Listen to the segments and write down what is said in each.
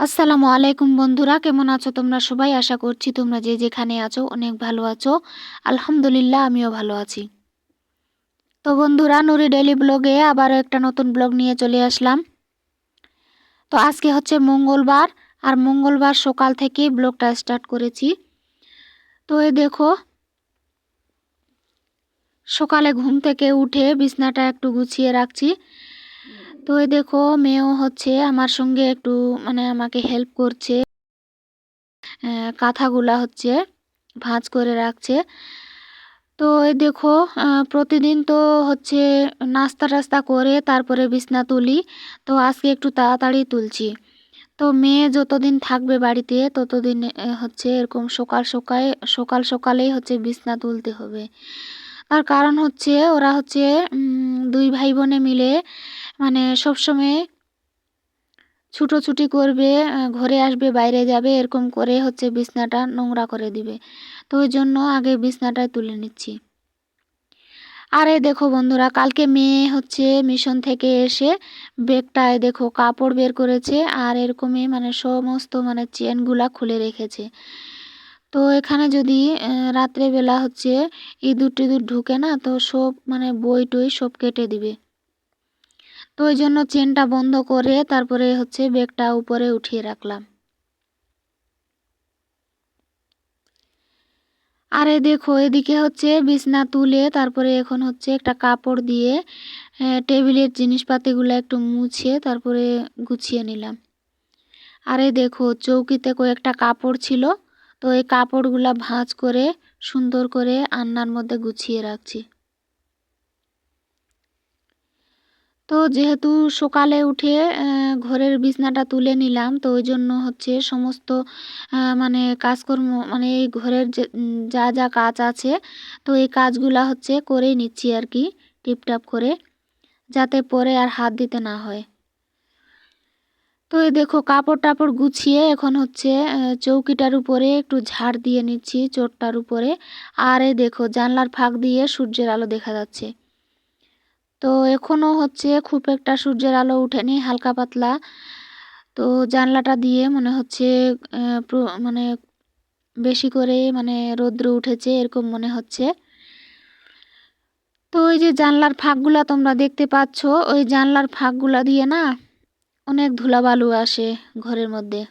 আসসালামু আলাইকুম বন্ধুরা, কেমন আছো তোমরা সবাই? আশা করছি তোমরা যে যেখানে আছো অনেক ভালো আছো। আলহামদুলিল্লাহ, আমিও ভালো আছি। তো বন্ধুরা, নুরি ডেইলি ব্লগে আবারও একটা নতুন ব্লগ নিয়ে চলে আসলাম। তো আজকে হচ্ছে মঙ্গলবার, আর মঙ্গলবার সকাল থেকে ব্লগটা স্টার্ট করেছি। তো এই দেখো, সকালে ঘুম থেকে উঠে বিছনাটা একটু গুছিয়ে রাখছি। তো এই দেখো, মেয়েও হচ্ছে আমার সঙ্গে একটু আমাকে হেল্প করছে। কাঁথাগুলা হচ্ছে ভাঁজ করে রাখছে। তো এই দেখো, প্রতিদিন তো হচ্ছে নাস্তা টাস্তা করে তারপরে বিছনা তুলি। তো আজকে একটু তাড়াতাড়ি তুলছি। তো মেয়ে যতদিন থাকবে বাড়িতে ততদিন হচ্ছে এরকম সকাল সকালেই হচ্ছে বিছনা তুলতে হবে। তার কারণ হচ্ছে ওরা হচ্ছে দুই ভাই বোনে মিলে সবসময় ছুটোছুটি করবে, ঘরে আসবে, বাইরে যাবে, এরকম করে হচ্ছে বিছনাটা নোংরা করে দিবে। তো ওই জন্য আগে বিছনাটাই তুলে নিচ্ছি। আর এই দেখো বন্ধুরা, কালকে মেয়ে হচ্ছে মিশন থেকে এসে ব্যাগটায় দেখো কাপড় বের করেছে, আর এরকমই সমস্ত চেনগুলা খুলে রেখেছে। তো এখানে যদি রাত্রেবেলা হচ্ছে ইঁদুর টিঁদুর ঢুকে না, তো সব বই টই সব কেটে দিবে। তো ওই জন্য চেনটা বন্ধ করে তারপরে হচ্ছে ব্যাগটা উপরে উঠিয়ে রাখলাম। আর এই দেখো, এদিকে হচ্ছে বিছনা তুলে তারপরে এখন হচ্ছে একটা কাপড় দিয়ে টেবিলের জিনিসপাতিগুলো একটু মুছে তারপরে গুছিয়ে নিলাম। আর এই দেখো, চৌকিতে কয়েকটা কাপড় ছিল, তো এই কাপড়গুলা ভাঁজ করে সুন্দর করে আলনার মধ্যে গুছিয়ে রাখছি। তো যেহেতু সকালে উঠে ঘরের বিছনাটা তুলে নিলাম, তো ওই জন্য হচ্ছে সমস্ত কাজকর্ম এই ঘরের যা যা কাজ আছে, তো এই কাজগুলা হচ্ছে করেই নিচ্ছি আর কি, টিপটাপ করে, যাতে পরে আর হাত দিতে না হয়। তো এই দেখো, কাপড় টাপড় গুছিয়ে এখন হচ্ছে চৌকিটার উপরে একটু ঝাড় দিয়ে নিচ্ছি, চোরটার উপরে। আর এই দেখো, জানলার ফাঁক দিয়ে সূর্যের আলো দেখা যাচ্ছে। তো এখনো হচ্ছে খুব একটা সূর্যের আলো উঠেনি, হালকা পাতলা। তো জানলাটা দিয়ে মনে হচ্ছে মানে বেশি করে রৌদ্র উঠেছে এরকম মনে হচ্ছে। তো ওই যে জানলার ফাঁকগুলা তোমরা দেখতে পাচ্ছ, ওই জানলার ফাঁকগুলা দিয়ে না অনেক ধুলাবালু আসে ঘরের মধ্যে।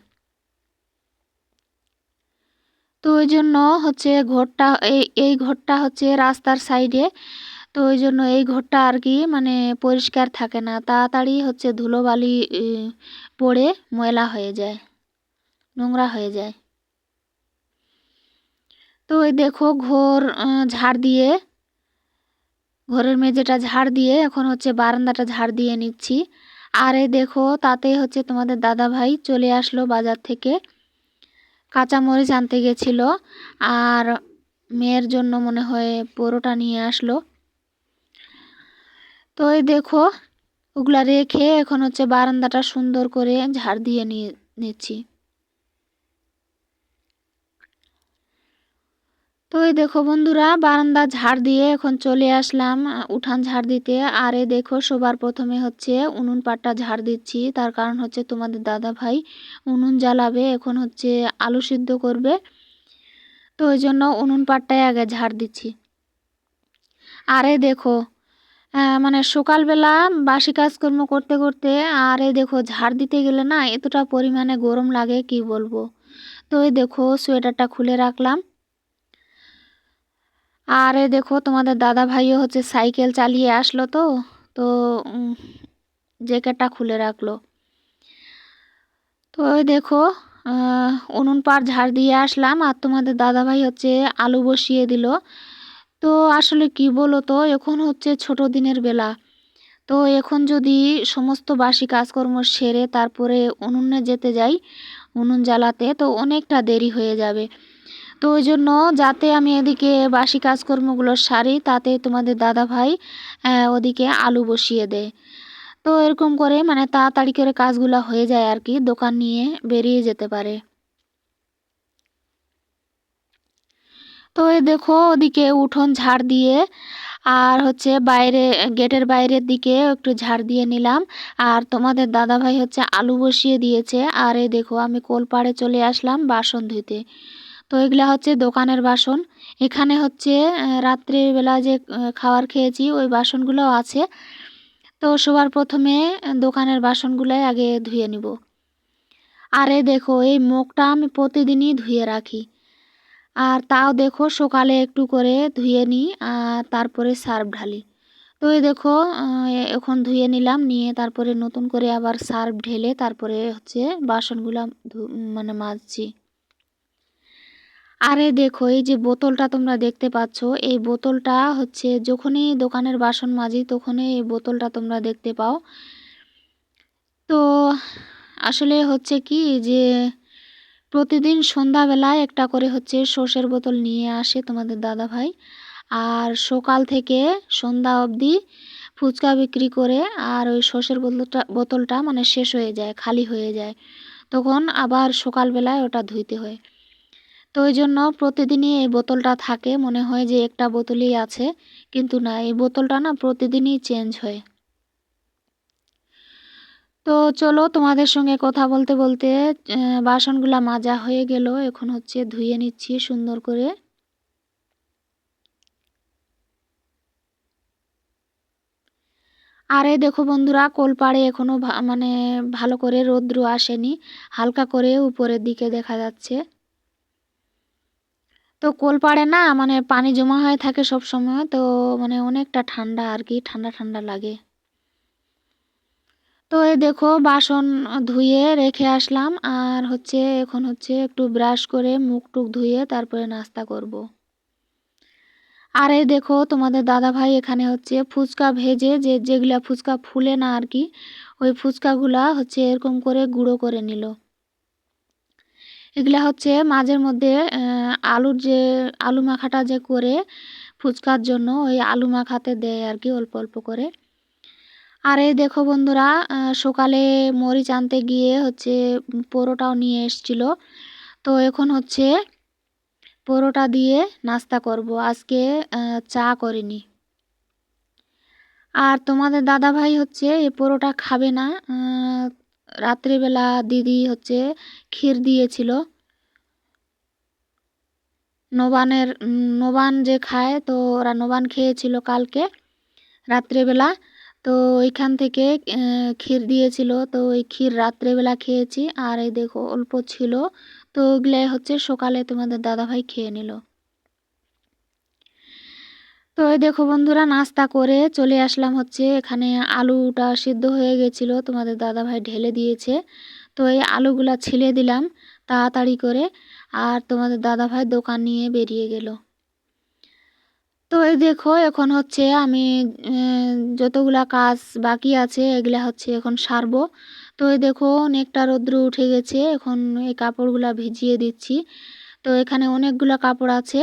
তো ওই জন্য হচ্ছে ঘরটা, এই ঘরটা হচ্ছে রাস্তার সাইডে। তো ওই জন্য এই ঘরটা আর কি পরিষ্কার থাকে না, তাড়াতাড়ি হচ্ছে ধুলোবালি পড়ে ময়লা হয়ে যায়, নোংরা হয়ে যায়। তো ওই দেখো, ঝাড় দিয়ে, ঘরের মেঝেটা ঝাড় দিয়ে এখন হচ্ছে বারান্দাটা ঝাড় দিয়ে নিচ্ছি। আর এই দেখো, তাতে হচ্ছে তোমাদের দাদা ভাই চলে আসলো বাজার থেকে, কাঁচামরিচ আনতে গেছিল, আর মেয়ের জন্য মনে হয় পরোটা নিয়ে আসলো। তো এই দেখো, ওগুলা রেখে এখন হচ্ছে বারান্দাটা সুন্দর করে ঝাড় দিয়ে নিচ্ছি। তো এই দেখো বন্ধুরা, বারান্দা ঝাড় দিয়ে এখন চলে আসলাম উঠান ঝাড় দিতে। আর এই দেখো, সবার প্রথমে হচ্ছে উনুন পাটটা ঝাড় দিচ্ছি, তার কারণ হচ্ছে তোমাদের দাদা ভাই উনুন জ্বালাবে, এখন হচ্ছে আলু সিদ্ধ করবে। তো ওই জন্য উনুন পাটটাই আগে ঝাড় দিচ্ছি। আর এই দেখো, সকালবেলা বাসি কাজকর্ম করতে করতে, আর এই দেখো ঝাড় দিতে গেলে না এতটা পরিমাণে গরম লাগে কি বলবো। তো এই দেখো, সোয়েটারটা খুলে রাখলাম। আর এই দেখো, তোমাদের দাদা ভাইও হচ্ছে সাইকেল চালিয়ে আসলো, তো তো জ্যাকেটটা খুলে রাখলো। তো ওই দেখো, উনুন পাড় ঝাড় দিয়ে আসলাম, আর তোমাদের দাদা ভাই হচ্ছে আলু বসিয়ে দিল। তো আসলে কি বলো তো, এখন হচ্ছে ছোট দিনের বেলা। তো এখন যদি সমস্ত বাসি কাজকর্ম সেরে তারপরে উনুনে যেতে যাই, উনুন জ্বালাতে, তো অনেকটা দেরি হয়ে যাবে। তো ওই জন্য যাতে আমি এদিকে বাসি কাজকর্মগুলো সারি, তাতে তোমাদের দাদা ভাই ওদিকে আলু বসিয়ে দেয়। তো এরকম করে তাড়াতাড়ি করে কাজগুলো হয়ে যায় আর কি, দোকান নিয়ে বেরিয়ে যেতে পারে। তো এই দেখো, ওদিকে উঠোন ঝাড় দিয়ে আর হচ্ছে বাইরে গেটের বাইরের দিকে একটু ঝাড় দিয়ে নিলাম। আর তোমাদের দাদাভাই হচ্ছে আলু বসিয়ে দিয়েছে। আর এই দেখো আমি কোলপাড়ে চলে আসলাম বাসন ধুতে। তো এগুলা হচ্ছে দোকানের বাসন। এখানে হচ্ছে রাত্রিবেলা যে খাবার খেয়েছি ওই বাসনগুলোও আছে। তো সবার প্রথমে দোকানের বাসনগুলাই আগে ধুয়ে নিব। আর এই দেখো এই মুখটা আমি প্রতিদিনই ধুয়ে রাখি। আর তাও দেখো সকালে একটু করে ধুয়ে নিই আর তারপরে সার্ফ ঢালি। তো এই দেখো এখন ধুয়ে নিলাম, নিয়ে তারপরে নতুন করে আবার সার্ফ ঢেলে তারপরে হচ্ছে বাসনগুলা মানে মাজছি। আর এই দেখো এই যে বোতলটা তোমরা দেখতে পাচ্ছ, এই বোতলটা হচ্ছে যখনই দোকানের বাসন মাজি তখনই এই বোতলটা তোমরা দেখতে পাও। তো আসলে হচ্ছে কি যে প্রতিদিন সন্ধ্যাবেলায় একটা করে হচ্ছে সর্ষের বোতল নিয়ে আসে তোমাদের দাদাভাই। আর সকাল থেকে সন্ধ্যা অবধি ফুচকা বিক্রি করে আর ওই সর্ষের বোতলটা মানে শেষ হয়ে যায়, খালি হয়ে যায়। তখন আবার সকালবেলায় ওটা ধুইতে হয়। তো ওই জন্য প্রতিদিনই এই বোতলটা থাকে, মনে হয় যে একটা বোতলই আছে, কিন্তু না, এই বোতলটা না প্রতিদিনই চেঞ্জ হয়। তো চলো তোমাদের সঙ্গে কথা বলতে বলতে বাসনগুলা মাজা হয়ে গেল, এখন হচ্ছে ধুয়ে নিচ্ছি সুন্দর করে। আর এই দেখো বন্ধুরা কোলপাড়ে এখনো মানে ভালো করে রৌদ্র আসেনি, হালকা করে উপরের দিকে দেখা যাচ্ছে। তো কোলপাড়ে না মানে পানি জমা হয়ে থাকে সব সময়, তো মানে অনেকটা ঠান্ডা আর কি, ঠান্ডা ঠান্ডা লাগে। তো এই দেখো বাসন ধুয়ে রেখে আসলাম, আর হচ্ছে এখন হচ্ছে একটু ব্রাশ করে মুখ টুক ধুয়ে তারপরে নাস্তা করব। আর এই দেখো তোমাদের দাদাভাই এখানে হচ্ছে ফুচকা ভেজে, যেগুলা ফুচকা ফুলে না আর কি, ওই ফুচকাগুলা হচ্ছে এরকম করে গুঁড়ো করে নিল। এগুলা হচ্ছে মাঝের মধ্যে আলুর যে আলু মাখাটা যে করে ফুচকার জন্য ওই আলু মাখাতে দেয় আর কি, অল্প অল্প করে। আর এই দেখো বন্ধুরা সকালে মরিচ আনতে গিয়ে হচ্ছে পরোটাও নিয়ে এসছিল। তো এখন হচ্ছে পরোটা দিয়ে নাস্তা করব আজকে, চা করিনি। আর তোমাদের দাদাভাই হচ্ছে এই পরোটা খাবে না। রাত্রিবেলা দিদি হচ্ছে ক্ষীর দিয়েছিল, নবানের নবান যে খায়, তো ওরা নবান খেয়েছিল কালকে রাত্রেবেলা। তো ওইখান থেকে ক্ষীর দিয়েছিল, তো ওই ক্ষীর রাত্রেবেলা খেয়েছি। আর এই দেখো অল্প ছিল, তো ওগুলাই হচ্ছে সকালে তোমাদের দাদাভাই খেয়ে নিল। তো এই দেখো বন্ধুরা নাস্তা করে চলে আসলাম হচ্ছে এখানে, আলুটা সিদ্ধ হয়ে গেছিল তোমাদের দাদাভাই ঢেলে দিয়েছে। তো এই আলুগুলা ছিলে দিলাম তাড়াতাড়ি করে, আর তোমাদের দাদাভাই দোকান নিয়ে বেরিয়ে গেল। তো এই দেখো এখন হচ্ছে আমি যতগুলা কাজ বাকি আছে এগুলা হচ্ছে এখন সারবো। তো এই দেখো অনেকটা রৌদ্র উঠে গেছে, এখন এই কাপড়গুলা ভিজিয়ে দিচ্ছি। তো এখানে অনেকগুলা কাপড় আছে,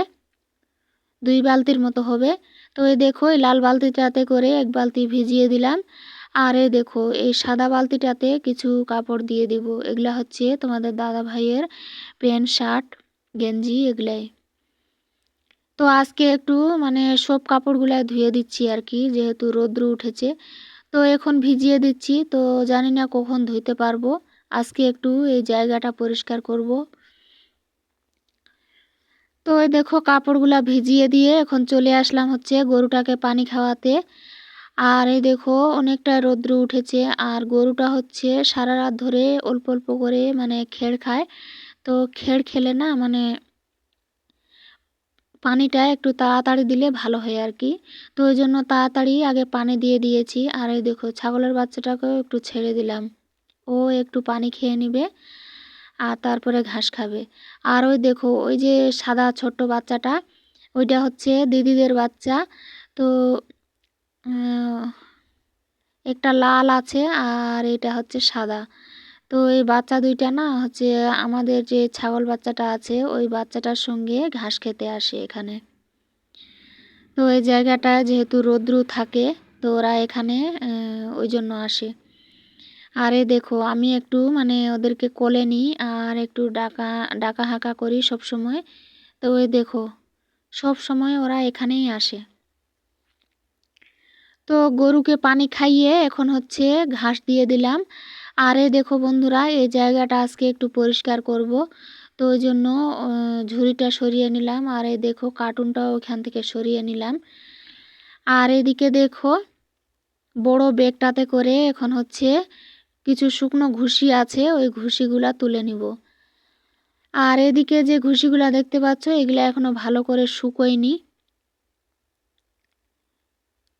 2 বালতির মতো হবে। তো এই দেখো এই লাল বালতিটাতে করে 1 বালতি ভিজিয়ে দিলাম। আর এই দেখো এই সাদা বালতিটাতে কিছু কাপড় দিয়ে দিব, এগুলা হচ্ছে তোমাদের দাদা ভাইয়ের প্যান্ট শার্ট গেঞ্জি এগুলাই। তো আজকে একটু মানে সব কাপড়গুলাই ধুয়ে দিচ্ছি আর কি, যেহেতু রৌদ্র উঠেছে। তো এখন ভিজিয়ে দিচ্ছি, তো জানি না কখন ধুইতে পারবো। আজকে একটু এই জায়গাটা পরিষ্কার করব। তো এই দেখো কাপড়গুলা ভিজিয়ে দিয়ে এখন চলে আসলাম হচ্ছে গরুটাকে পানি খাওয়াতে। আর এই দেখো অনেকটা রৌদ্র উঠেছে, আর গরুটা হচ্ছে সারা রাত ধরে অল্প অল্প করে মানে খেড় খায়। তো খেড় খেলে না মানে পানিটা একটু তাড়াতাড়ি দিলে ভালো হয় আর কি। তো ওই জন্য তাড়াতাড়ি আগে পানি দিয়ে দিয়েছি। আর এই দেখো ছাগলের বাচ্চাটাকেও একটু ছেড়ে দিলাম, ও একটু পানি খেয়ে নিবে আর তারপরে ঘাস খাবে। আর ওই দেখো ওই যে সাদা ছোট্ট বাচ্চাটা, ওইটা হচ্ছে দিদিদের বাচ্চা। তো একটা লাল আছে আর এটা হচ্ছে সাদা। তো এই বাচ্চা দুইটা না হচ্ছে আমাদের যে ছাগল বাচ্চাটা আছে ওই বাচ্চাটার সঙ্গে ঘাস খেতে আসে এখানে। তো এই জায়গাটা যেহেতু রৌদ্র থাকে, তো ওরা এখানে ওই জন্য আসে। আর এই দেখো আমি একটু মানে ওদেরকে কোলে নিই আর একটু ডাকা ডাকা হাঁকা করি সব সময়। তো ওই দেখো সব সময় ওরা এখানেই আসে। তো গরুকে পানি খাইয়ে এখন হচ্ছে ঘাস দিয়ে দিলাম। আর এই দেখো বন্ধুরা, এই জায়গাটা আজকে একটু পরিষ্কার করব, তো ওই জন্য ঝুড়িটা সরিয়ে নিলাম। আর এই দেখো কার্টুনটাও ওখান থেকে সরিয়ে নিলাম। আর এদিকে দেখো বড় ব্যাগটাতে করে এখন হচ্ছে কিছু শুকনো ঘুষি আছে, ওই ঘুষিগুলা তুলে নিব। আর এদিকে যে ঘুষিগুলা দেখতে পাচ্ছ, এগুলা এখনো ভালো করে শুকোয়নি।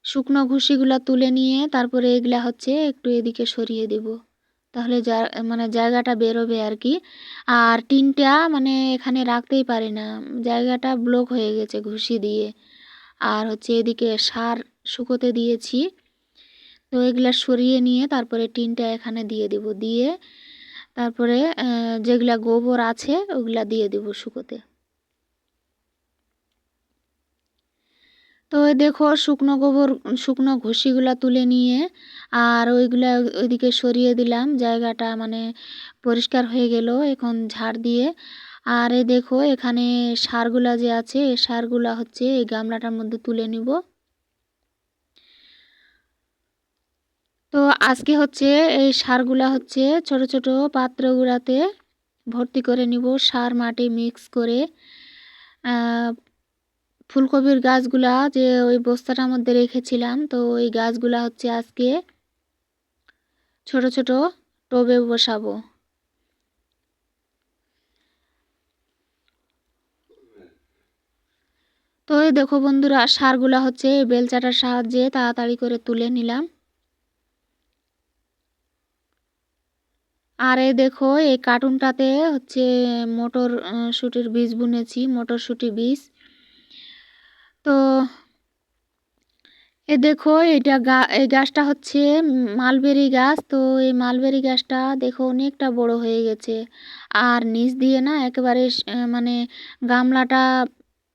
শুকনো ঘুষিগুলা তুলে নিয়ে তারপরে এগুলা হচ্ছে একটু এদিকে সরিয়ে দিব, তাহলে মানে জায়গাটা বেরোবে আর কি। আর টিনটা মানে এখানে রাখতেই পারি না, জায়গাটা ব্লক হয়ে গেছে ঘুষি দিয়ে। আর হচ্ছে এদিকে সার শুকোতে দিয়েছি, তো এগুলা সরিয়ে নিয়ে তারপরে টিনটা এখানে দিয়ে দিব, দিয়ে তারপরে যেগুলা গোবর আছে ওগুলা দিয়ে দিব শুকোতে। তো ওই দেখো শুকনো গোবর, শুকনো ঘুষিগুলা তুলে নিয়ে আর ওইগুলা ওইদিকে সরিয়ে দিলাম, জায়গাটা মানে পরিষ্কার হয়ে গেল এখন ঝাড় দিয়ে। আর এই দেখো এখানে সারগুলা যে আছে, এই সারগুলা হচ্ছে এই গামলাটার মধ্যে তুলে নিব। তো আজকে হচ্ছে এই সারগুলা হচ্ছে ছোট ছোট পাত্রগুলাতে ভর্তি করে নিব, সার মাটি মিক্স করে। ফুলকপির গাছগুলা যে ওই বস্তাটার মধ্যে রেখেছিলাম, তো ওই গাছগুলা হচ্ছে আজকে ছোট ছোট টবে বসাবো। তো এই দেখো বন্ধুরা, সারগুলা হচ্ছে বেলচাটার সাহায্যে তাড়াতাড়ি করে তুলে নিলাম। আর এই দেখো এই কার্টুনটাতে হচ্ছে মটর শুটির বীজ বুনেছি, মটরশুটি বীজ। তো এ দেখো এটা এই গাছটা হচ্ছে মালবেরি গাছ। তো এই মালবেরি গাছটা দেখো অনেকটা বড় হয়ে গেছে। আর নিচ দিয়ে না একেবারে মানে গামলাটা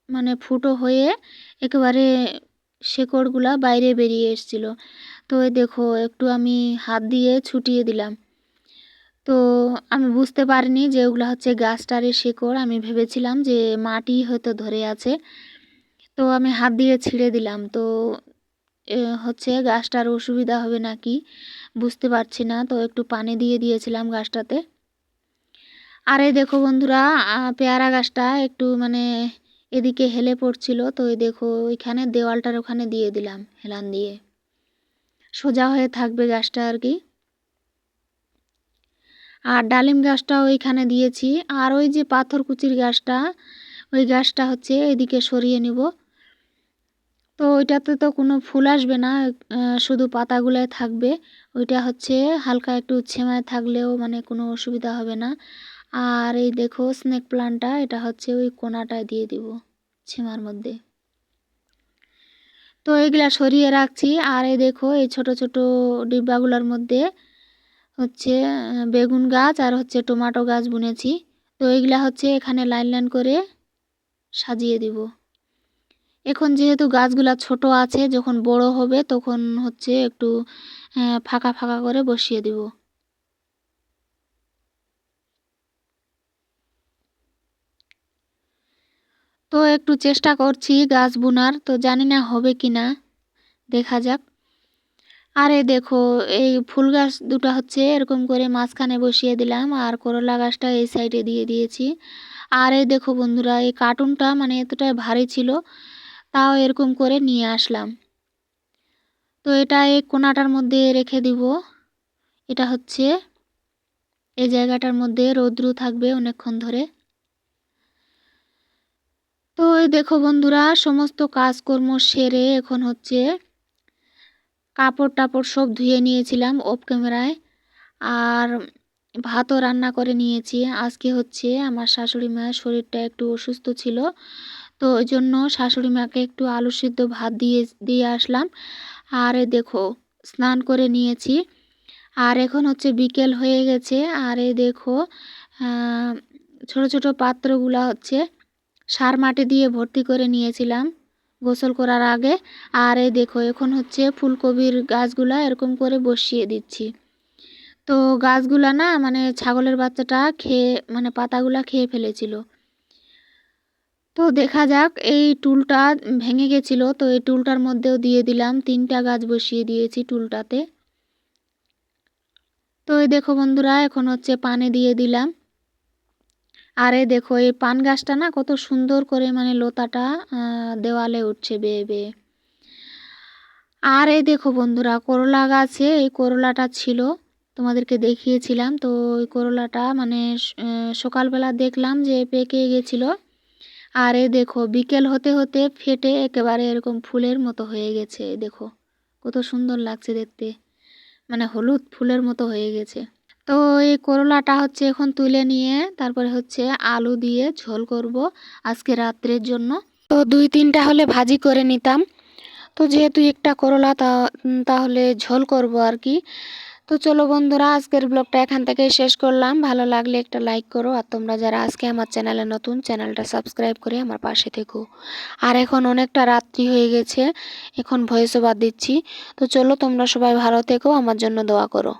মানে ফুটো হয়ে একেবারে শেকড়গুলা বাইরে বেরিয়ে এসেছিল। তো এই দেখো একটু আমি হাত দিয়ে ছুটিয়ে দিলাম, তো আমি বুঝতে পারিনি যে ওগুলা হচ্ছে গাছটারই শেকড়, আমি ভেবেছিলাম যে মাটি হয়তো ধরে আছে। তো আমি হাত দিয়ে ছিঁড়ে দিলাম, তো হচ্ছে গাছটার অসুবিধা হবে নাকি বুঝতে পারছি না, তো একটু পানি দিয়ে দিয়েছিলাম গাছটাতে। আর এই দেখো বন্ধুরা, পেয়ারা গাছটা একটু মানে এদিকে হেলে পড়ছিল, তো এই দেখো ওইখানে দেওয়ালটার ওখানে দিয়ে দিলাম হেলান দিয়ে, সোজা হয়ে থাকবে গাছটা আর কি। আর ডালিম গাছটা ওইখানে দিয়েছি। আর ওই যে পাথরকুচির গাছটা, ওই গাছটা হচ্ছে এদিকে সরিয়ে নিব। তো ওইটাতে তো কোনো ফুল আসবে না, শুধু পাতাগুলাই থাকবে। ওইটা হচ্ছে হালকা একটু ছেমায় থাকলেও মানে কোনো অসুবিধা হবে না। আর এই দেখো স্নেক প্লান্টটা, এটা হচ্ছে ওই কোনাটায় দিয়ে দিব ছেমার মধ্যে। তো এইগুলা সরিয়ে রাখছি। আর এই দেখো এই ছোট ছোট ডিব্বাগুলোর মধ্যে হচ্ছে বেগুন গাছ আর হচ্ছে টমেটো গাছ বুনেছি। তো এইগুলা হচ্ছে এখানে লাইন লাইন করে সাজিয়ে দিব। এখন যেহেতু গাছগুলা ছোট আছে, যখন বড় হবে তখন হচ্ছে একটু ফাঁকা ফাঁকা করে বসিয়ে দিব। তো একটু চেষ্টা করছি গাছ বুনার, তো জানি না হবে কি না, দেখা যাক। আর এই দেখো এই ফুল গাছ দুটো হচ্ছে এরকম করে মাঝখানে বসিয়ে দিলাম, আর করলা গাছটা এই সাইডে দিয়ে দিয়েছি। আর এই দেখো বন্ধুরা, এই কার্টুনটা মানে এতটাই ভারী ছিল, তাও এরকম করে নিয়ে আসলাম। তো এটা এই কোনাটার মধ্যে রেখে দিব। এটা হচ্ছে এই জায়গাটার মধ্যে রৌদ্র থাকবে অনেকক্ষণ ধরে। তো এই দেখো বন্ধুরা, সমস্ত কাজকর্ম সেরে এখন হচ্ছে কাপড় টাপড় সব ধুয়ে নিয়েছিলাম অফ ক্যামেরায়। আর ভাতও রান্না করে নিয়েছি। আজকে হচ্ছে আমার শাশুড়ি মায়ের শরীরটা একটু অসুস্থ ছিল, তো ওই জন্য শাশুড়ি মাকে একটু আলু সিদ্ধ ভাত দিয়ে আসলাম। আর এই দেখো স্নান করে নিয়েছি। আর এখন হচ্ছে বিকেল হয়ে গেছে। আর এই দেখো ছোট ছোট পাত্রগুলা হচ্ছে সার মাটি দিয়ে ভর্তি করে নিয়েছিলাম গোসল করার আগে। আর এই দেখো এখন হচ্ছে ফুলকপির গাছগুলা এরকম করে বসিয়ে দিচ্ছি। তো গাছগুলা না মানে ছাগলের বাচ্চাটা খেয়ে মানে পাতাগুলা খেয়ে ফেলেছিল, তো দেখা যাক, এই টুলটা ভেঙে গেছিল, তো এই টুলটার মধ্যেও দিয়ে দিলাম, 3টা গাছ বসিয়ে দিয়েছি টুলটাতে। তো এই দেখো বন্ধুরা, এখন হচ্ছে পানি দিয়ে দিলাম। আর এই দেখো, এই পান গাছটা না কত সুন্দর করে মানে লতাটা দেওয়ালে উঠছে বেয়ে বেয়ে। আর এই দেখো বন্ধুরা, করলা গাছে এই করলাটা ছিল, তোমাদেরকে দেখিয়েছিলাম। তো ওই করলাটা মানে সকালবেলা দেখলাম যে পেকে গেছিল। আর এই দেখো, বিকেল হতে হতে ফেটে একেবারে এরকম ফুলের মতো হয়ে গেছে। দেখো কত সুন্দর লাগছে দেখতে, মানে হলুদ ফুলের মতো হয়ে গেছে। তো এই করলাটা হচ্ছে এখন তুলে নিয়ে তারপরে হচ্ছে আলু দিয়ে ঝোল করব আজকে রাত্রের জন্য। তো 2-3টা হলে ভাজি করে নিতাম, তো যেহেতু একটা করলা তাহলে ঝোল করব আর কি। তো চলো বন্ধুরা, আজকের ব্লগটা এখান থেকেই শেষ করলাম। ভালো লাগলে একটা লাইক করো, আর তোমরা যারা আজকে আমার চ্যানেলে নতুন, চ্যানেলটা সাবস্ক্রাইব করে আমার পাশে থেকো। আর এখন অনেকটা রাত্রি হয়ে গেছে, এখন ভয়েস ওভার দিচ্ছি। তো চলো, তোমরা সবাই ভালো থেকো, আমার জন্য দোয়া করো।